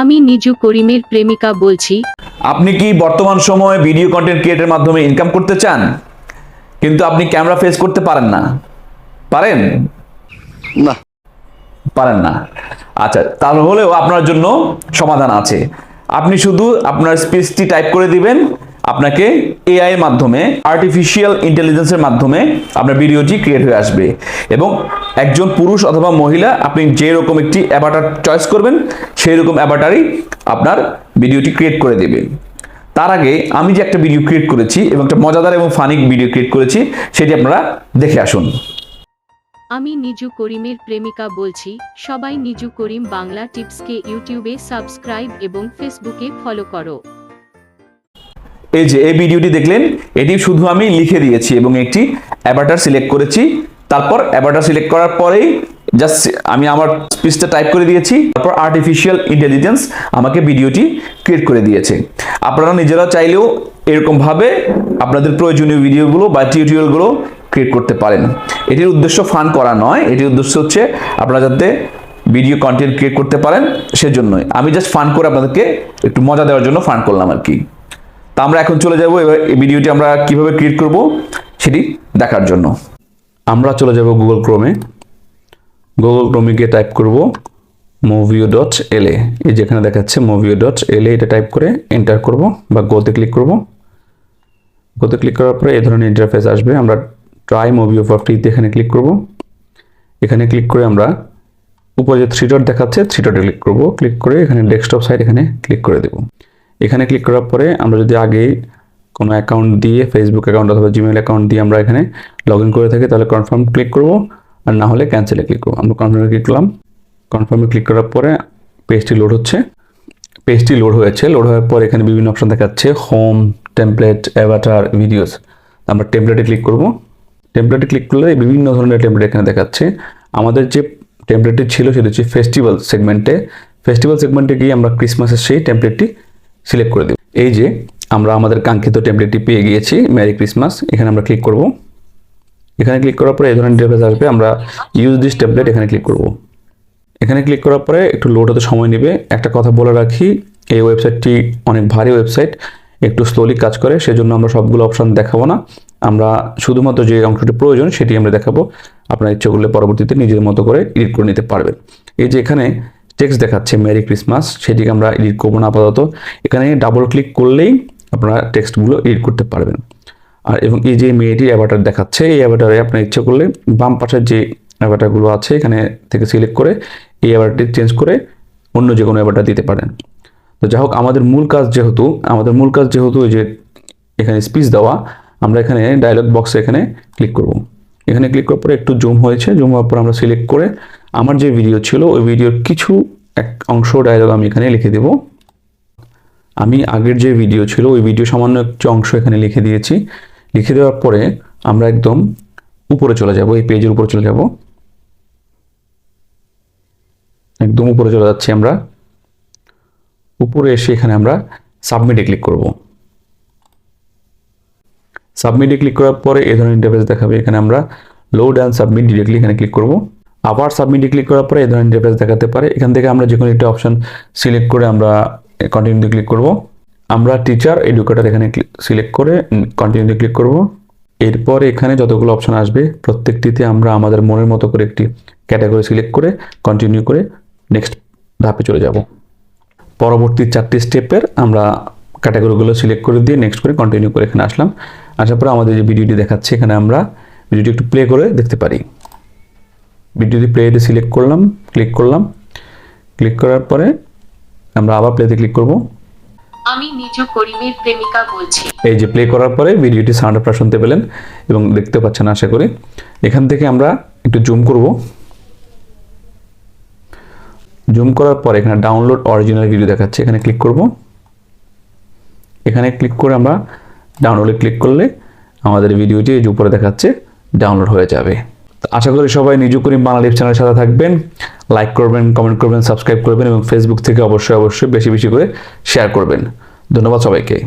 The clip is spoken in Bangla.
আমি নিজু করিমের প্রেমিকা বলছি। আপনি কি বর্তমান সময়ে ভিডিও কন্টেন্ট ক্রিয়েটের মাধ্যমে ইনকাম করতে চান, কিন্তু আপনি ক্যামেরা ফেস করতে পারেন না? পারেন না, পারেন না। আচ্ছা, তাহলেও আপনার জন্য সমাধান আছে। আপনি শুধু আপনার স্পিচটি টাইপ করে দিবেন, আপনাকে এআই এর মাধ্যমে, আর্টিফিশিয়াল ইন্টেলিজেন্সের মাধ্যমে আপনার ভিডিওটি ক্রিয়েট হয়ে আসবে। এবং একজন পুরুষ অথবা মহিলা, আপনি যে রকম একটি অ্যাভাটার চয়েস করবেন, সেই রকম অ্যাভাটারই আপনার ভিডিওটি ক্রিয়েট করে দেবে। তার আগে আমি যে একটা ভিডিও ক্রিয়েট করেছি এবং একটা মজাদার এবং ফানি ভিডিও ক্রিয়েট করেছি, সেটি আপনারা দেখে আসুন। আমি নিজু করিমের প্রেমিকা বলছি। সবাই নিজু করিম বাংলা টিপসকে ইউটিউবে সাবস্ক্রাইব এবং ফেসবুকে ফলো করো। এই যে এই ভিডিওটি দেখলেন, এটি শুধু আমি লিখে দিয়েছি এবং একটি অ্যাভাটার সিলেক্ট করেছি। তারপর অ্যাভাটার সিলেক্ট করার পরেই জাস্ট আমি আমার স্পিচটা টাইপ করে দিয়েছি, তারপর আর্টিফিশিয়াল ইন্টেলিজেন্স আমাকে ভিডিওটি ক্রিয়েট করে দিয়েছে। আপনারা নিজেরা চাইলেও এরকম ভাবে আপনাদের প্রয়োজনীয় ভিডিওগুলো বা টিউটোরিয়ালগুলো ক্রিয়েট করতে পারেন। এটির উদ্দেশ্য ফান করা নয়, এটির উদ্দেশ্য হচ্ছে আপনারা যাতে ভিডিও কন্টেন্ট ক্রিয়েট করতে পারেন, সেজন্যই আমি জাস্ট ফান করে আপনাদেরকে একটু মজা দেওয়ার জন্য ফান করলাম আর কি। তা আমরা এখন চলে যাব এবার এই ভিডিওটি আমরা কিভাবে ক্রিয়েট করব সেটি দেখার জন্য। আমরা চলে যাব গুগল ক্রোমে। গুগল ক্রোমে গিয়ে টাইপ করব movio.la। এই যেখানে দেখাচ্ছে movio.la, এটা টাইপ করে এন্টার করব বা গোতে ক্লিক করব। গোতে ক্লিক করার পরে এই ধরনের ইন্টারফেস আসবে। আমরা ট্রাই মুভি ফর ফ্রিতে এখানে ক্লিক করব। এখানে ক্লিক করে আমরা উপরে যে থ্রি ডট দেখাচ্ছে, থ্রি ডটে ক্লিক করব। ক্লিক করে এখানে ডেস্কটপ সাইট এখানে ক্লিক করে দেব। এখানে ক্লিক করার পরে আমরা যদি আগে কোনো অ্যাকাউন্ট দিয়ে, ফেসবুক অ্যাকাউন্ট অথবা জিমেল অ্যাকাউন্ট দিয়ে আমরা এখানে লগ ইন করে থাকি, তাহলে কনফার্ম ক্লিক করব, আর না হলে ক্যান্সেলে ক্লিক করব। আমরা কনফার্মে ক্লিক করলাম। কনফার্মে ক্লিক করার পরে পেজটি লোড হচ্ছে। পেজটি লোড হয়েছে। লোড হওয়ার পর এখানে বিভিন্ন অপশন দেখাচ্ছে, হোম, টেমপ্লেট, অ্যাভাটার, ভিডিওস। আমরা টেমপ্লেটে ক্লিক করব। টেমপ্লেটে ক্লিক করলে বিভিন্ন ধরনের টেমপ্লেট এখানে দেখাচ্ছে। আমাদের যে টেমপ্লেটটি ছিল সেটা হচ্ছে ফেস্টিভ্যাল সেগমেন্টে। ফেস্টিভ্যাল সেগমেন্টে গিয়ে আমরা ক্রিসমাসের সেই টেমপ্লেটটি সিলেক্ট করে দেব। এই যে আমরা আমাদের কাঙ্ক্ষিত টেমপ্লেটটি পেয়ে গিয়েছি, মেরি ক্রিসমাস। এখানে আমরা ক্লিক করব। এখানে ক্লিক করার পরে এই ধরনের ইন্টারফেস আসবে। আমরা ইউজ দিস টেমপ্লেট এখানে ক্লিক করব। এখানে ক্লিক করার পরে একটু লোড হতে সময় নেবে। একটা কথা বলে রাখি, এই ওয়েবসাইটটি অনেক ভারী ওয়েবসাইট, একটু স্লোলি কাজ করে, সেজন্য আমরা সবগুলো অপশন দেখাবো না। আমরা শুধুমাত্র যে অংশটি প্রয়োজন সেটি আমরা দেখাবো। আপনার ইচ্ছে করলে পরবর্তীতে নিজের মতো করে এডিট করে নিতে পারবেন। এই যে এখানে টেক্সট দেখাচ্ছে মেরি ক্রিসমাস, সেটিকে আমরা এডিট করবো না আপাতত। এখানে ডাবল ক্লিক করলেই আপনারা টেক্সটগুলো এডিট করতে পারবেন। আর এবং এই যে মেয়েটির অ্যাভাটার দেখাচ্ছে, এই অ্যাভাটারে আপনার ইচ্ছে করলে বাম পাশের যে অ্যাভাটারগুলো আছে এখানে থেকে সিলেক্ট করে এই অ্যাভাটারটি চেঞ্জ করে অন্য যে কোনো অ্যাভাটার দিতে পারেন। তো যাই হোক, আমাদের মূল কাজ যেহেতু এই যে এখানে স্পিচ দেওয়া, আমরা এখানে ডায়লগ বক্সে এখানে ক্লিক করব। এখানে ক্লিক করার পরে একটু জুম হয়েছে। জুম হওয়ার পর আমরা সিলেক্ট করে আমার যে ভিডিও ছিল ওই ভিডিওর কিছু এক অংশ ডায়লগ আমি এখানে লিখে দেব। আমি আগের যে ভিডিও ছিল ওই ভিডিও সামান্য একটু অংশ এখানে লিখে দিয়েছি। লিখে দেওয়ার পরে আমরা একদম উপরে চলে যাব, এই পেজের উপরে চলে যাব। একদম উপরে চলে যাচ্ছি আমরা। উপরে এসে এখানে আমরা সাবমিটে ক্লিক করব। সাবমিটে ক্লিক করার পরে এই ধরনের ইন্টারফেস দেখাবে। এখানে আমরা লোড অ্যান্ড সাবমিট ডিরেক্টলি এখানে ক্লিক করব। আবার সাবমিটে ক্লিক করার পরে এই ধরনের ইন্টারফেস দেখাতে পারে। এখান থেকে আমরা যে কোনো একটা অপশন সিলেক্ট করে আমরা কন্টিনিউতে ক্লিক করব। আমরা টিচার, এডুকেটর এখানে সিলেক্ট করে কন্টিনিউতে ক্লিক করব। এরপর এখানে যতগুলো অপশন আসবে প্রত্যেকটিতে আমরা আমাদের মনের মতো করে একটি ক্যাটাগরি সিলেক্ট করে কন্টিনিউ করে নেক্সট ধাপে চলে যাব। পরবর্তী 4টি স্টেপের আমরা ক্যাটাগরিগুলো সিলেক্ট করে দিয়ে নেক্সট করে কন্টিনিউ করে এখানে আসলাম। আসার পরে আমাদের যে ভিডিওটি দেখাচ্ছে এখানে আমরা ভিডিওটি একটু প্লে করে দেখতে পারি। ভিডিওটি প্লেতে সিলেক্ট করলাম, ক্লিক করলাম। ক্লিক করার পরে আমরা আবার প্লেতে ক্লিক করব। আমি নিজু করিমের প্রেমিকা বলছি। এই যে প্লে করার পরে ভিডিওটি সাউন্ড আপনারা শুনতে পেলেন এবং দেখতে পাচ্ছেন আশা করি। এখান থেকে আমরা একটু জুম করব। জুম করার পরে এখানে ডাউনলোড অরিজিনাল ভিডিও দেখাচ্ছে, এখানে ক্লিক করব। এখানে ক্লিক করে আমরা ডাউনলোডে ক্লিক করলে আমাদের ভিডিওটি এই যে উপরে দেখাচ্ছে ডাউনলোড হয়ে যাবে। তো আশা করি সবাই নিজু করিম বাংলা টিপস চ্যানেলের সাথে থাকবেন, লাইক করবেন, কমেন্ট করবেন, সাবস্ক্রাইব করবেন এবং ফেসবুক থেকে অবশ্যই বেশি বেশি করে শেয়ার করবেন। ধন্যবাদ সবাইকে।